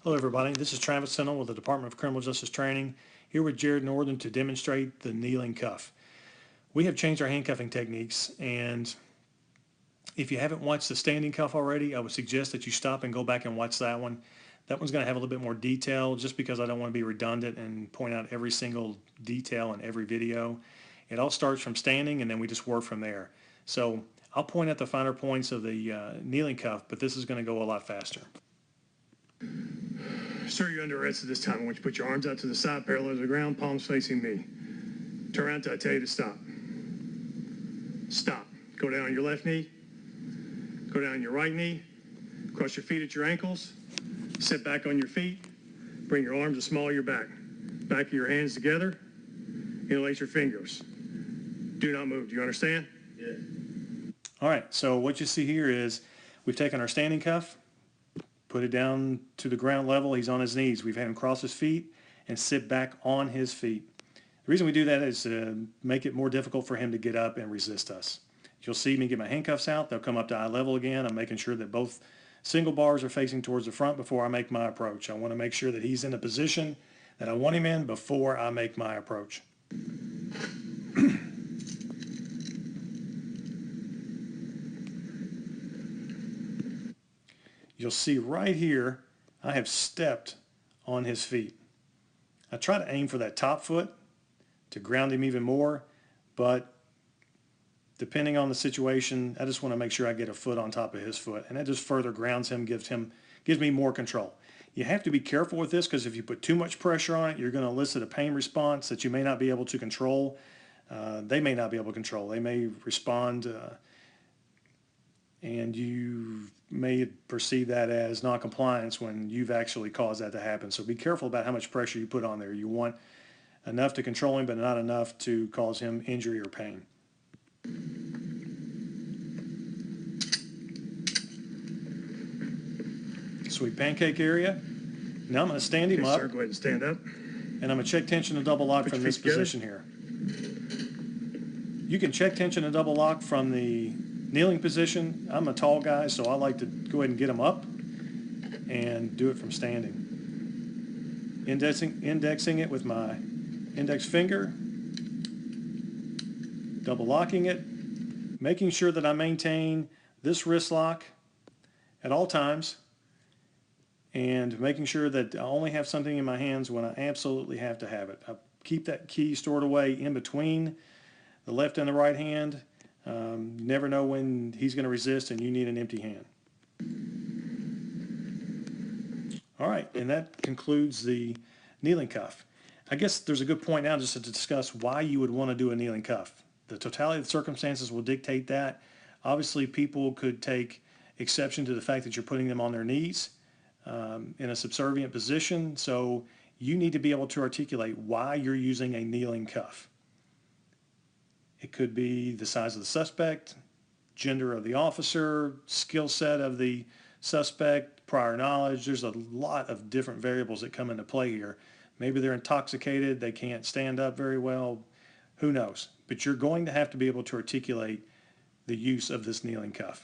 Hello everybody, this is Travis Sennell with the Department of Criminal Justice Training, here with Jared Northern to demonstrate the kneeling cuff. We have changed our handcuffing techniques, and if you haven't watched the standing cuff already, I would suggest that you stop and go back and watch that one. That one's going to have a little bit more detail just because I don't want to be redundant and point out every single detail in every video. It all starts from standing and then we just work from there. So I'll point out the finer points of the kneeling cuff, but this is going to go a lot faster. Sir, you're under arrest at this time. I want you to put your arms out to the side, parallel to the ground, palms facing me. Turn around until I tell you to stop. Stop. Go down on your left knee. Go down on your right knee. Cross your feet at your ankles. Sit back on your feet. Bring your arms as small as your back. Back of your hands together. Interlace your fingers. Do not move. Do you understand? Yeah. All right, so what you see here is we've taken our standing cuff, put it down to the ground level. He's on his knees. We've had him cross his feet and sit back on his feet. The reason we do that is to make it more difficult for him to get up and resist us. You'll see me get my handcuffs out. They'll come up to eye level again. I'm making sure that both single bars are facing towards the front before I make my approach. I want to make sure that he's in the position that I want him in before I make my approach. You'll see right here, I have stepped on his feet. I try to aim for that top foot to ground him even more, but depending on the situation, I just want to make sure I get a foot on top of his foot, and that just further grounds him, gives me more control. You have to be careful with this because if you put too much pressure on it, you're going to elicit a pain response that you may not be able to control. They may not be able to control. They may respond and you may perceive that as non-compliance when you've actually caused that to happen. So be careful about how much pressure you put on there. You want enough to control him, but not enough to cause him injury or pain. Sweet pancake area. Now I'm going to stand him up. Sir, go ahead and stand up. And I'm going to check tension and double lock from this position here. You can check tension and double lock from the kneeling position. I'm a tall guy, so I like to go ahead and get him up and do it from standing. Indexing it with my index finger, double locking it, making sure that I maintain this wrist lock at all times, and making sure that I only have something in my hands when I absolutely have to have it. I keep that key stored away in between the left and the right hand. Never know when he's going to resist and you need an empty hand. All right, and that concludes the kneeling cuff. I guess there's a good point now just to discuss why you would want to do a kneeling cuff. The totality of the circumstances will dictate that. Obviously, people could take exception to the fact that you're putting them on their knees in a subservient position, so you need to be able to articulate why you're using a kneeling cuff. It could be the size of the suspect, gender of the officer, skill set of the suspect, prior knowledge. There's a lot of different variables that come into play here. Maybe they're intoxicated, they can't stand up very well, who knows? But you're going to have to be able to articulate the use of this kneeling cuff.